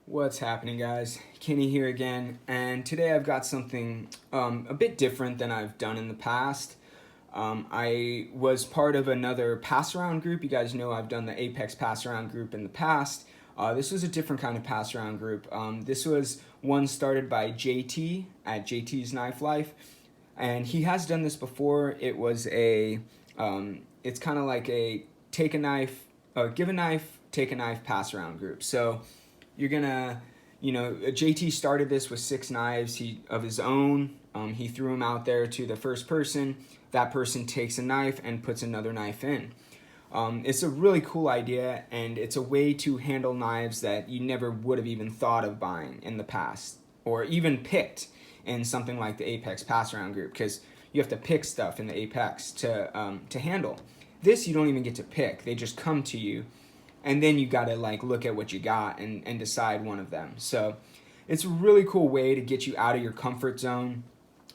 What's happening, guys? Kenny here again, and today I've got something a bit different than I've done in the past. I was part of another pass around group. You guys know I've done the Apex pass around group in the past. This was a different kind of pass around group. This was one started by JT at JT's Knife Life, and he has done this before. It was it's kind of like a take a knife, give a knife, take a knife pass around group. So you're gonna, JT started this with 6 knives of his own. He threw them out there to the first person. That person takes a knife and puts another knife in. It's a really cool idea, and it's a way to handle knives that you never would have even thought of buying in the past, or even picked in something like the Apex pass around group, because you have to pick stuff in the Apex to handle. This you don't even get to pick; they just come to you. And then you got to look at what you got and decide one of them. So it's a really cool way to get you out of your comfort zone.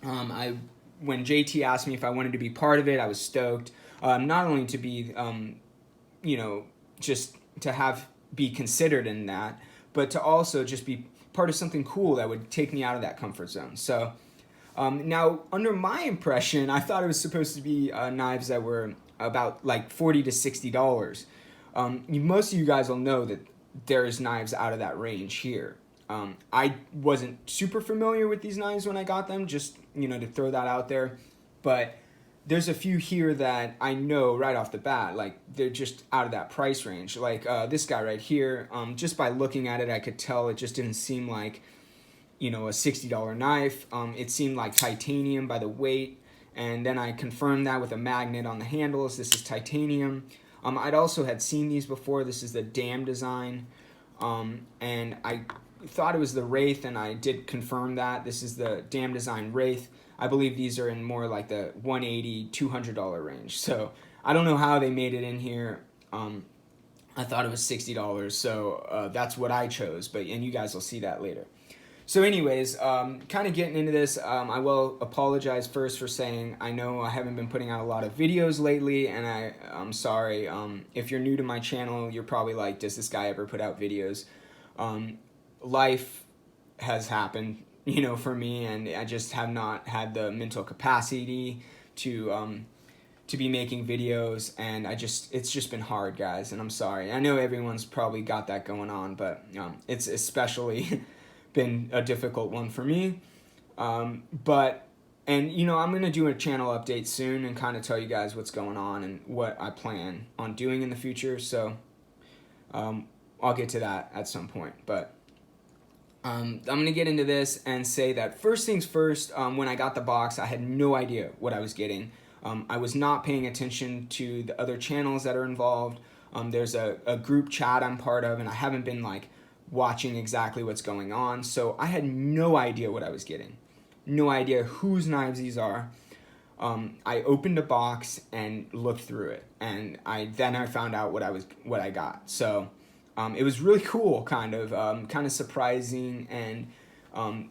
When JT asked me if I wanted to be part of it, I was stoked. Not only to be, just to be considered in that, but to also just be part of something cool that would take me out of that comfort zone. So now, under my impression, I thought it was supposed to be knives that were about $40 to $60. Most of you guys will know that there's knives out of that range here. I wasn't super familiar with these knives when I got them, just, to throw that out there. But there's a few here that I know right off the bat, they're just out of that price range. This guy right here, just by looking at it, I could tell it just didn't seem like, a $60 knife. It seemed like titanium by the weight. And then I confirmed that with a magnet on the handles. This is titanium. I'd also had seen these before. This is the Dam design, and I thought it was the Wraith, and I did confirm that. This is the Dam design Wraith. I believe these are in more like the $180, $200 range. So I don't know how they made it in here. I thought it was $60, so that's what I chose. And you guys will see that later. So anyways, kind of getting into this, I will apologize first for saying I know I haven't been putting out a lot of videos lately, and I'm sorry. If you're new to my channel, you're probably like, does this guy ever put out videos? Life has happened, for me, and I just have not had the mental capacity to be making videos, and it's just been hard, guys, and I'm sorry. I know everyone's probably got that going on, but it's especially been a difficult one for me. I'm gonna do a channel update soon and kind of tell you guys what's going on and what I plan on doing in the future. So I'll get to that at some point. But I'm gonna get into this and say that first things first. When I got the box, I had no idea what I was getting. I was not paying attention to the other channels that are involved. There's a group chat I'm part of, and I haven't been watching exactly what's going on. So I had no idea what I was getting. No idea whose knives these are. I opened a box and looked through it, and I found out what I got. So it was really cool, kind of surprising and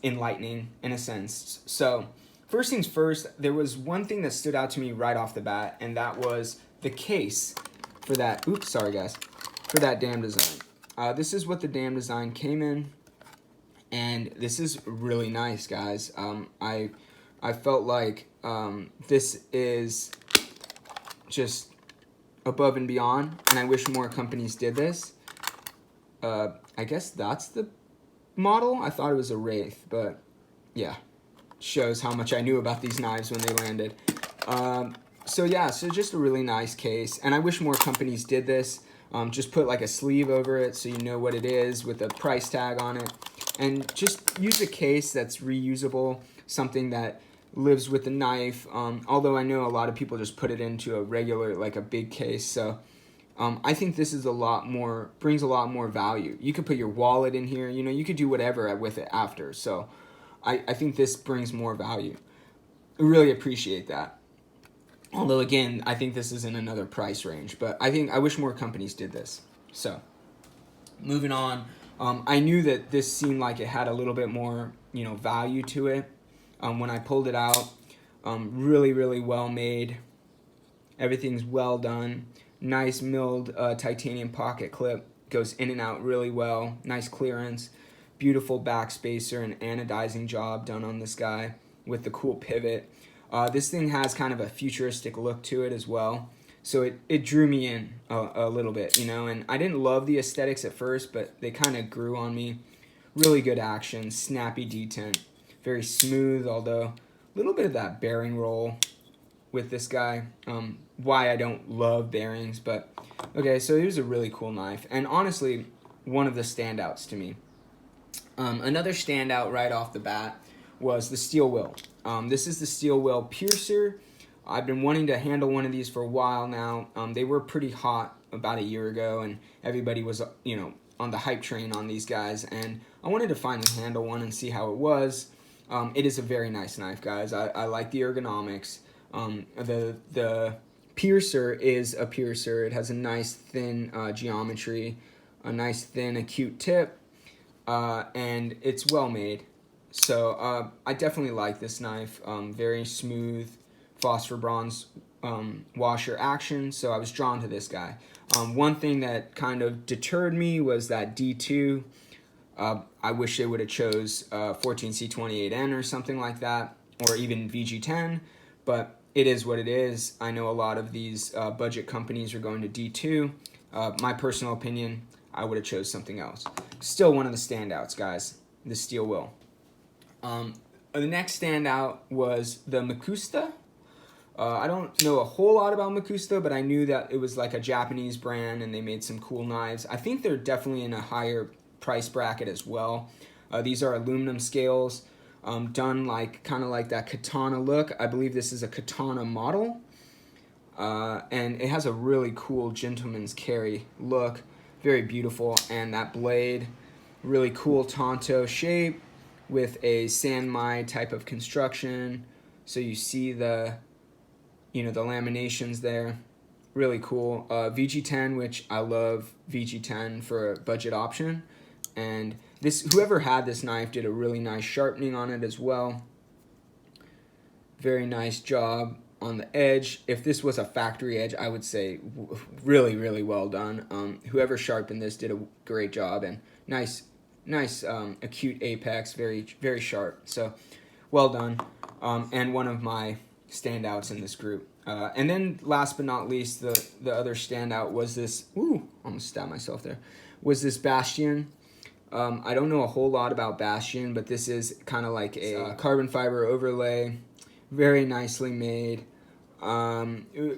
enlightening in a sense. So first things first, there was one thing that stood out to me right off the bat, and that was the case for that. Oops, sorry guys, for that Dam design. This is what the Dam design came in, and this is really nice, guys. I felt like this is just above and beyond, and I wish more companies did this. I guess that's the model. I thought it was a Wraith, but yeah, shows how much I knew about these knives when they landed. So just a really nice case, and I wish more companies did this. Just put a sleeve over it so you know what it is with a price tag on it, and just use a case that's reusable, something that lives with the knife. Although I know a lot of people just put it into a regular, a big case. So I think this is brings a lot more value. You could put your wallet in here, you could do whatever with it after. So I think this brings more value. I really appreciate that. Although, again, I think this is in another price range. But I wish more companies did this. So, moving on. I knew that this seemed like it had a little bit more, value to it. When I pulled it out, really, really well made. Everything's well done. Nice milled titanium pocket clip. Goes in and out really well. Nice clearance. Beautiful backspacer and anodizing job done on this guy with the cool pivot. This thing has kind of a futuristic look to it as well. So it drew me in a little bit, you know, and I didn't love the aesthetics at first, but they kind of grew on me. Really good action, snappy detent, very smooth, although a little bit of that bearing roll with this guy. Why I don't love bearings, but okay, so it was a really cool knife, and honestly, one of the standouts to me. Another standout right off the bat was the steel will. This is the steel will piercer. I've been wanting to handle one of these for a while now. They were pretty hot about a year ago, and everybody was, you know, on the hype train on these guys, and I wanted to finally handle one and see how it was. It is a very nice knife, guys. I like the ergonomics. The piercer is a piercer. It has a nice thin geometry, a nice thin acute tip, and it's well made. So I definitely like this knife. Very smooth phosphor bronze washer action, so I was drawn to this guy. One thing that kind of deterred me was that D2. I wish they would have chose 14C28N or something like that, or even VG10, but it is what it is. I know a lot of these budget companies are going to D2. My personal opinion, I would have chose something else. Still one of the standouts, guys, the steel will. The next standout was the Macusto. I don't know a whole lot about Macusto, but I knew that it was like a Japanese brand and they made some cool knives. I think they're definitely in a higher price bracket as well. These are aluminum scales, done like kind of like that katana look. I believe this is a katana model, and it has a really cool gentleman's carry look, very beautiful, and that blade, really cool Tonto shape with a sanmai type of construction. So you see the, you know, the laminations there, really cool. VG10, which I love VG10 for a budget option, and this, whoever had this knife did a really nice sharpening on it as well. Very nice job on the edge. If this was a factory edge, I would say really, really well done. Whoever sharpened this did a great job, and nice acute apex, very, very sharp. So well done, and one of my standouts in this group. And then last but not least, the other standout was this, almost stabbed myself there, was this Bastion. I don't know a whole lot about Bastion, but this is kind of like a carbon fiber overlay, very nicely made,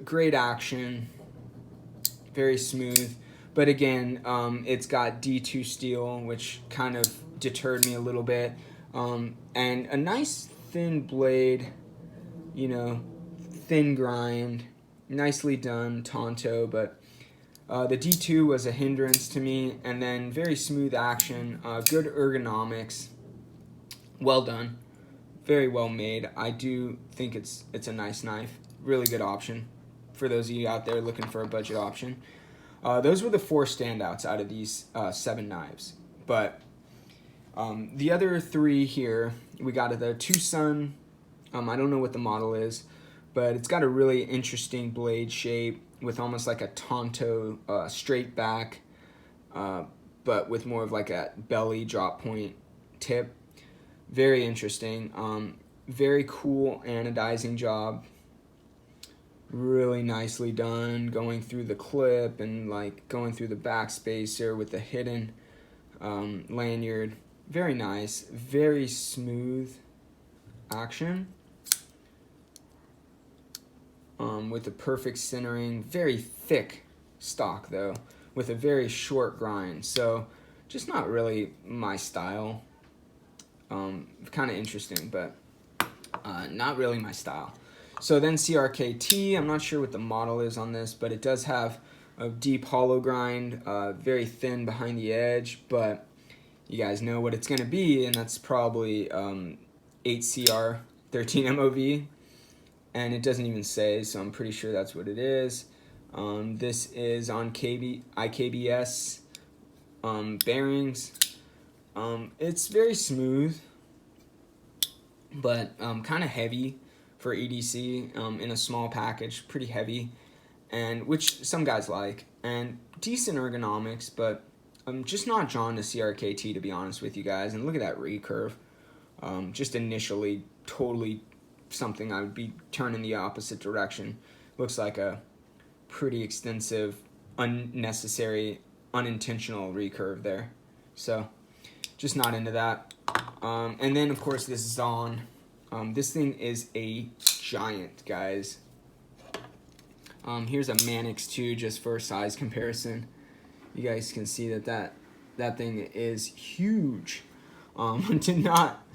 great action, very smooth. But again, it's got D2 steel, which kind of deterred me a little bit, and a nice thin blade, you know, thin grind, nicely done Tonto, but the D2 was a hindrance to me, and then very smooth action, good ergonomics, well done, very well made. I do think it's a nice knife, really good option for those of you out there looking for a budget option. Those were the 4 standouts out of these 7 knives, but the other 3 here, we got the Tucson. I don't know what the model is, but it's got a really interesting blade shape with almost like a Tonto straight back, but with more of like a belly drop point tip. Very interesting. Very cool anodizing job. Really nicely done, going through the clip and like going through the backspacer with the hidden lanyard. Very nice, very smooth action. With the perfect centering, very thick stock though, with a very short grind. So just not really my style. Kind of interesting, but not really my style. So then CRKT, I'm not sure what the model is on this, but it does have a deep hollow grind, very thin behind the edge, but you guys know what it's going to be, and that's probably 8CR 13 MOV. And it doesn't even say, so I'm pretty sure that's what it is. This is on IKBS bearings. It's very smooth, but kind of heavy for EDC in a small package, pretty heavy, and which some guys like, and decent ergonomics, but I'm just not drawn to CRKT, to be honest with you guys. And look at that recurve. Just initially, totally something I would be turning the opposite direction. Looks like a pretty extensive, unnecessary, unintentional recurve there. So, just not into that. And then, of course, this Zon. This thing is a giant, guys. Here's a Manix 2 just for size comparison. You guys can see that thing is huge. Did not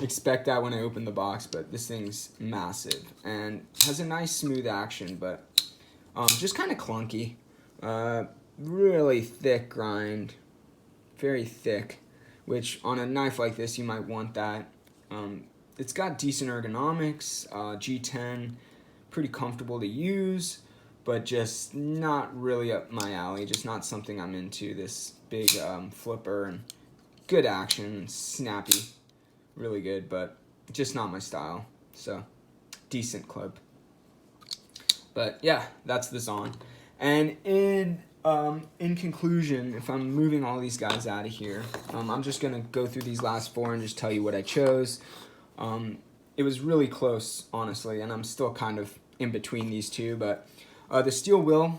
expect that when I opened the box, but this thing's massive and has a nice smooth action, but just kind of clunky. Really thick grind, very thick, which on a knife like this you might want that. It's got decent ergonomics, G10, pretty comfortable to use, but just not really up my alley, just not something I'm into. This big flipper and good action, snappy, really good, but just not my style. So, decent clip. But yeah, that's the Zon. And in conclusion, if I'm moving all these guys out of here, I'm just gonna go through these last four and just tell you what I chose. It was really close, honestly, and I'm still kind of in between these two, but the steel wheel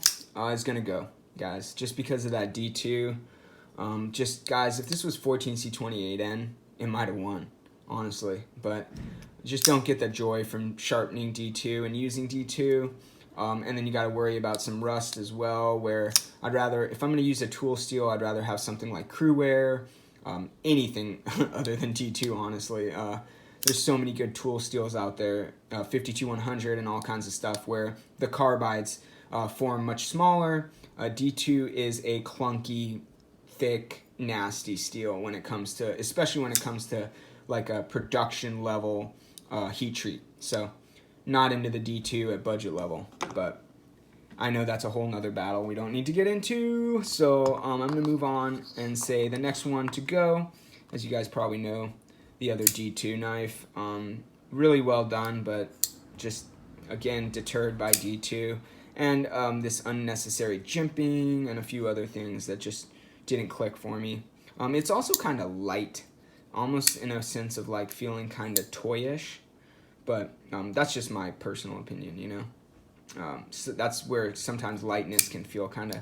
is gonna go, guys, just because of that D2. Just guys, if this was 14C28N, it might have won, honestly, but just don't get the joy from sharpening D2 and using D2. And then you got to worry about some rust as well, where I'd rather, if I'm going to use a tool steel, I'd rather have something like Crewware, anything other than D2, honestly. There's so many good tool steels out there, 52100 and all kinds of stuff, where the carbides form much smaller. D2 is a clunky, thick, nasty steel when it comes to, especially when it comes to like a production level heat treat. So not into the D2 at budget level, but I know that's a whole nother battle we don't need to get into. So I'm gonna move on and say the next one to go, as you guys probably know, the other D2 knife. Really well done, but just again deterred by D2 and this unnecessary jimping and a few other things that just didn't click for me. It's also kind of light, almost in a sense of like feeling kind of toyish, but that's just my personal opinion, you know. So that's where sometimes lightness can feel kind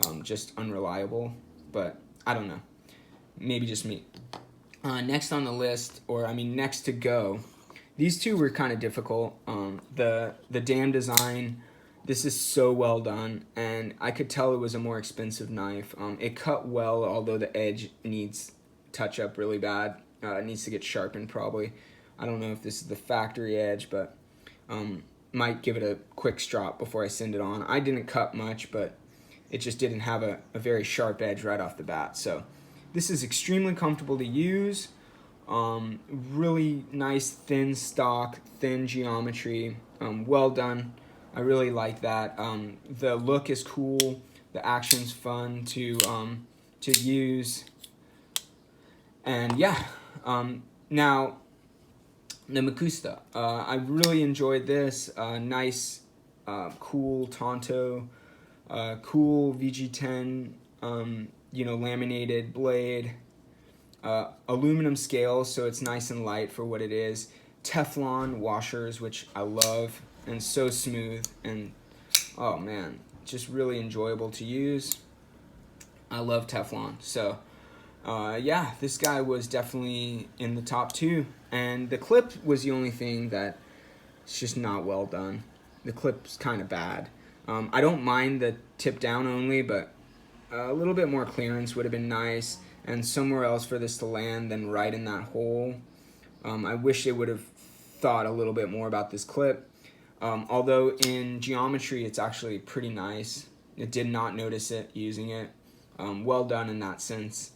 of just unreliable, but I don't know, maybe just me. Next on the list, or I mean next to go, these two were kind of difficult. The dam design, this is so well done, and I could tell it was a more expensive knife. It cut well, although the edge needs touch up really bad. It needs to get sharpened probably. I don't know if this is the factory edge, but might give it a quick strop before I send it on. I didn't cut much, but it just didn't have a very sharp edge right off the bat. So this is extremely comfortable to use. Really nice thin stock, thin geometry. Well done. I really like that. The look is cool. The action's fun to use. And yeah, now the Macusto. I really enjoyed this. Nice, cool Tonto, cool VG10, laminated blade, aluminum scale, so it's nice and light for what it is. Teflon washers, which I love, and so smooth, and oh man, just really enjoyable to use. I love Teflon, so yeah, this guy was definitely in the top two, and the clip was the only thing that it's just not well done. The clip's kind of bad. I don't mind the tip down only, but a little bit more clearance would have been nice, and somewhere else for this to land than right in that hole. I wish they would have thought a little bit more about this clip. Although in geometry it's actually pretty nice. I did not notice it using it. Well done in that sense.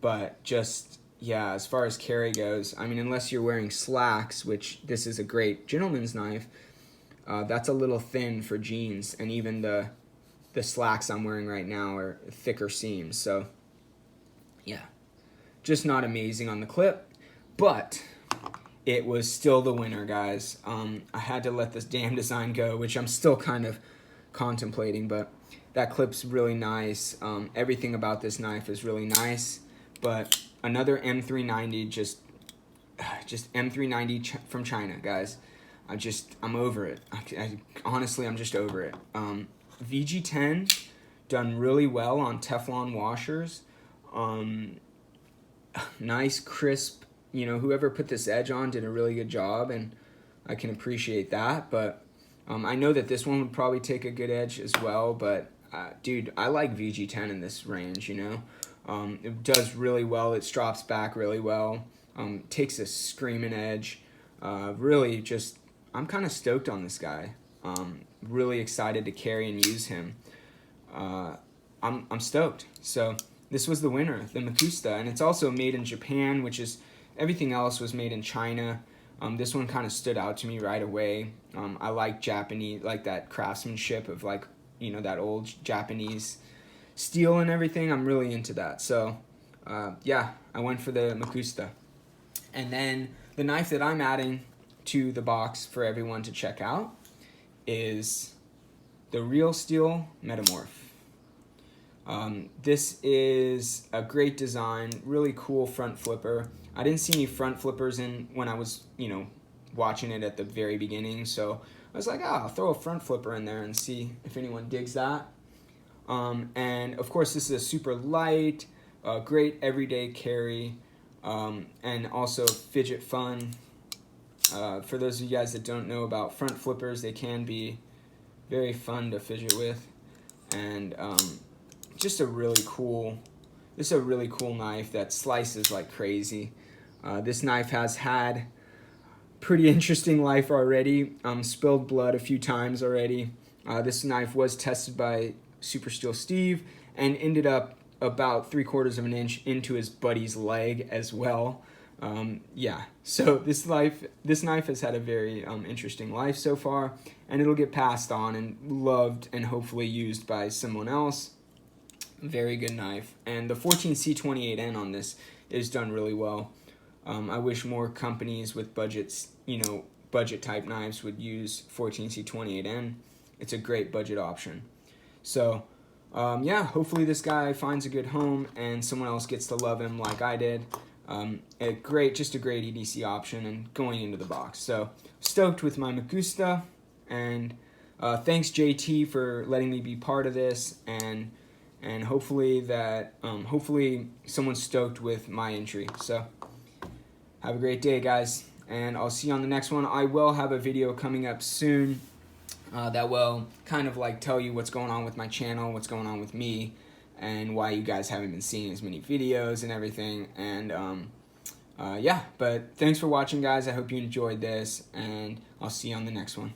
But just, yeah, as far as carry goes, I mean, unless you're wearing slacks, which this is a great gentleman's knife, that's a little thin for jeans, and even the slacks I'm wearing right now are thicker seams. So yeah, just not amazing on the clip, but it was still the winner, guys. I had to let this damn design go, which I'm still kind of contemplating, but That clip's really nice. Everything about this knife is really nice. But another M390, just M390 from China, guys. I'm over it. Honestly, I'm just over it. VG10 done really well on Teflon washers. Nice, crisp. You know, whoever put this edge on did a really good job, and I can appreciate that. But I know that this one would probably take a good edge as well. But dude, I like VG10 in this range. You know, it does really well. It strops back really well. Takes a screaming edge. Really, just I'm kind of stoked on this guy. Really excited to carry and use him. I'm stoked. So this was the winner, the Macusto, and it's also made in Japan, which is everything else was made in China. This one kind of stood out to me right away. I like Japanese, like that craftsmanship of like, you know, that old Japanese steel and everything. I'm really into that. So yeah, I went for the Macusto. And then the knife that I'm adding to the box for everyone to check out is the Real Steel Metamorph. This is a great design, really cool front flipper. I didn't see any front flippers in when I was, you know, watching it at the very beginning, so I was like, I'll throw a front flipper in there and see if anyone digs that. And of course, this is a super light, great everyday carry, and also fidget fun. For those of you guys that don't know about front flippers, they can be very fun to fidget with, and just a really cool, this is a really cool knife that slices like crazy. This knife has had pretty interesting life already. Spilled blood a few times already. This knife was tested by Super Steel Steve and ended up about 3/4 of an inch into his buddy's leg as well. Yeah, so this knife has had a very interesting life so far, and it'll get passed on and loved and hopefully used by someone else. Very good knife, and the 14C28N on this is done really well. I wish more companies with budgets, you know, budget type knives would use 14C28N. It's a great budget option. So yeah, hopefully this guy finds a good home and someone else gets to love him like I did. Just a great EDC option and going into the box. So stoked with my Macusto, and thanks JT for letting me be part of this, and hopefully someone's stoked with my entry. So have a great day, guys, and I'll see you on the next one. I will have a video coming up soon that will kind of like tell you what's going on with my channel, what's going on with me, and why you guys haven't been seeing as many videos and everything. And yeah, but thanks for watching, guys. I hope you enjoyed this, and I'll see you on the next one.